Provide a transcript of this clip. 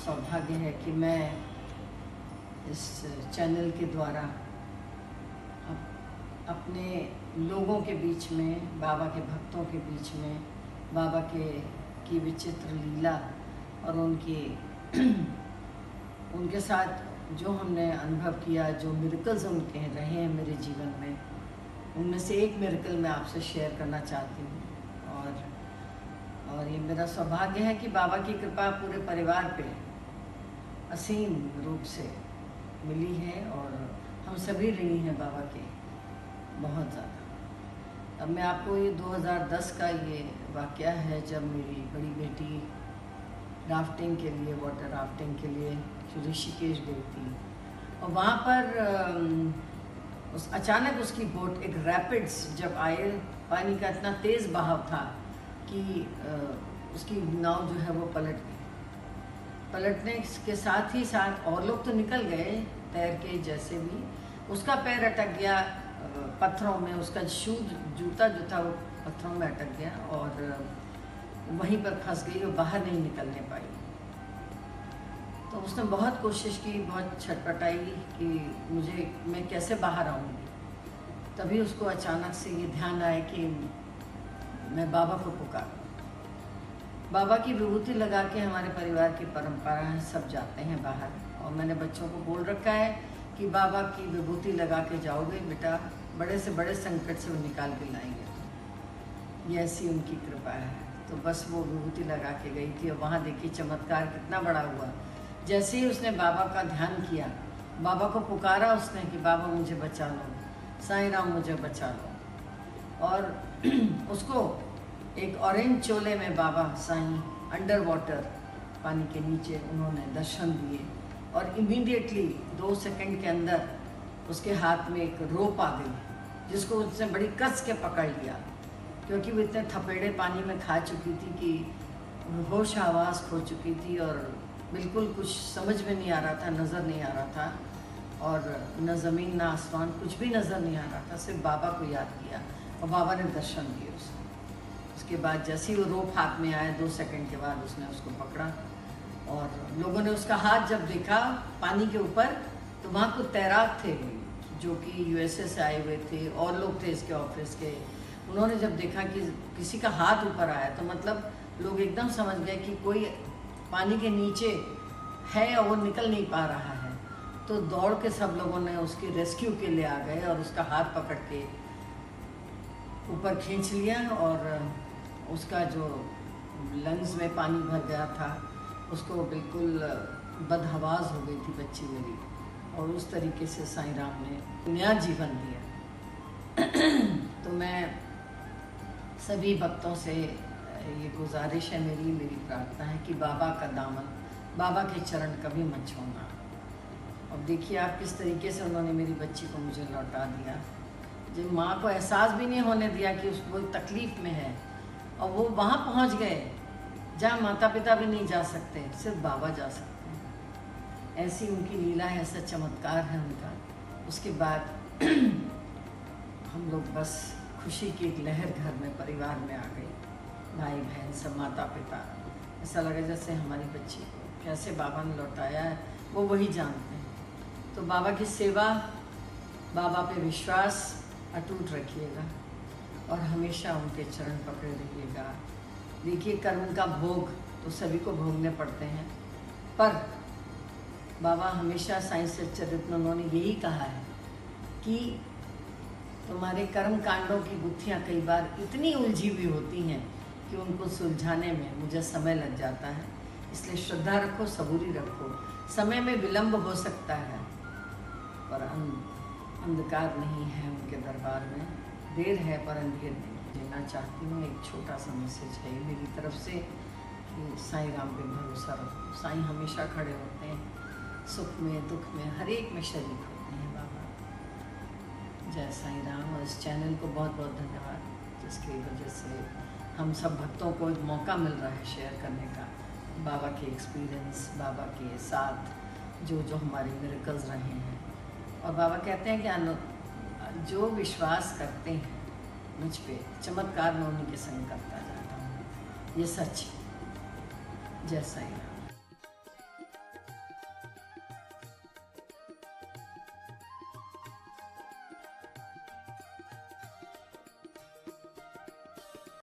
सौभाग्य है कि मैं इस चैनल के द्वारा अपने लोगों के बीच में, बाबा के भक्तों के बीच में बाबा की विचित्र लीला और उनके साथ जो हमने अनुभव किया, जो मिरेकल्स उनके रहे हैं मेरे जीवन में, उनमें से एक मिरेकल मैं आपसे शेयर करना चाहती हूँ। और ये मेरा सौभाग्य है कि बाबा की कृपा पूरे परिवार पे असीम रूप से मिली है और हम सभी ऋणी हैं बाबा के बहुत ज़्यादा। अब मैं आपको ये 2010 का ये वाक़या है जब मेरी बड़ी बेटी राफ्टिंग के लिए, वाटर राफ्टिंग के लिए ऋषिकेश गई थी और वहाँ पर अचानक उसकी बोट एक रैपिड्स जब आए, पानी का इतना तेज़ बहाव था कि उसकी नाव जो है वो पलट गई। पलटने के साथ ही साथ और लोग तो निकल गए तैर के, जैसे भी उसका पैर अटक गया पत्थरों में, उसका जूता जो था वो पत्थरों में अटक गया और वहीं पर फंस गई और बाहर नहीं निकलने पाई। तो उसने बहुत कोशिश की, बहुत छटपटाई कि मैं कैसे बाहर आऊँगी। तभी उसको अचानक से ये ध्यान आया कि मैं बाबा को पुकारूं। बाबा की विभूति लगा के हमारे परिवार की परंपरा है, सब जाते हैं बाहर और मैंने बच्चों को बोल रखा है कि बाबा की विभूति लगा के जाओगे बेटा, बड़े से बड़े संकट से वो निकाल के लाएंगे। ये ऐसी उनकी कृपा है। तो बस वो विभूति लगा के गई थी और वहाँ देखिए चमत्कार कितना बड़ा हुआ। जैसे ही उसने बाबा का ध्यान किया, बाबा को पुकारा उसने कि बाबा मुझे बचा लो, साईं राम मुझे बचा लो। और उसको एक ऑरेंज चोले में बाबा साईं अंडर वाटर पानी के नीचे उन्होंने दर्शन दिए और इमीडिएटली 2 सेकंड के अंदर उसके हाथ में एक रोप आ गई, जिसको उसने बड़ी कस के पकड़ लिया, क्योंकि वो इतने थपेड़े पानी में खा चुकी थी कि होश आवाज़ खो चुकी थी और बिल्कुल कुछ समझ में नहीं आ रहा था, नज़र नहीं आ रहा था और न ज़मीन न आसमान, कुछ भी नज़र नहीं आ रहा था। सिर्फ बाबा को याद किया और बाबा ने दर्शन दिए उसे। उसके बाद जैसे ही वो रोप हाथ में आया, 2 सेकंड के बाद उसने उसको पकड़ा और लोगों ने उसका हाथ जब देखा पानी के ऊपर, तो वहाँ कुछ तैराक थे जो कि यूएसए से आए हुए थे और लोग थे इसके ऑफिस के। उन्होंने जब देखा कि किसी का हाथ ऊपर आया तो मतलब लोग एकदम समझ गए कि कोई पानी के नीचे है और वो निकल नहीं पा रहा है। तो दौड़ के सब लोगों ने उसकी रेस्क्यू के लिए आ गए और उसका हाथ पकड़ के ऊपर खींच लिया और उसका जो लंग्स में पानी भर गया था उसको बिल्कुल बदहवास हो गई थी बच्ची मेरी, और उस तरीके से साईं राम ने नया जीवन दिया। तो मैं सभी भक्तों से ये गुजारिश है, मेरी प्रार्थना है कि बाबा का दामन, बाबा के चरण कभी मत छोड़ना। अब देखिए आप किस तरीके से उन्होंने मेरी बच्ची को मुझे लौटा दिया, जो माँ को एहसास भी नहीं होने दिया कि वो तकलीफ़ में है, और वो वहाँ पहुँच गए जहाँ माता पिता भी नहीं जा सकते, सिर्फ बाबा जा सकते हैं। ऐसी उनकी लीला है, ऐसा चमत्कार है उनका। उसके बाद हम लोग बस खुशी की एक लहर घर में, परिवार में आ गई, भाई बहन सब, माता पिता। ऐसा लगा जैसे हमारी बच्ची को कैसे बाबा ने लौटाया है वो वही जानते हैं। तो बाबा की सेवा, बाबा पे विश्वास अटूट रखिएगा और हमेशा उनके चरण पकड़े रहिएगा। देखिए कर्म का भोग तो सभी को भोगने पड़ते हैं, पर बाबा हमेशा साईं सच्चरित्र में उन्होंने यही कहा है कि तुम्हारे कर्म कांडों की गुत्थियाँ कई बार इतनी उलझी हुई होती हैं कि उनको सुलझाने में मुझे समय लग जाता है। इसलिए श्रद्धा रखो, सबूरी रखो। समय में विलंब हो सकता है पर अंधकार नहीं है उनके दरबार में, देर है पर अंधेर नहीं। देना चाहती हूँ एक छोटा सा मैसेज है मेरी तरफ से कि साईं राम पे भरोसा रखो। साईं हमेशा खड़े होते हैं, सुख में दुख में हर एक में शरीक होते हैं बाबा। जय साईं राम। और इस चैनल को बहुत बहुत धन्यवाद, जिसकी वजह से हम सब भक्तों को एक मौका मिल रहा है शेयर करने का, बाबा के एक्सपीरियंस, बाबा के साथ जो हमारे मिरेकल्स रहे हैं। और बाबा कहते हैं कि जो विश्वास करते हैं मुझ पे, चमत्कार मैं उन्हीं के संग करता जाता हूँ। ये सच है। जय साईं राम।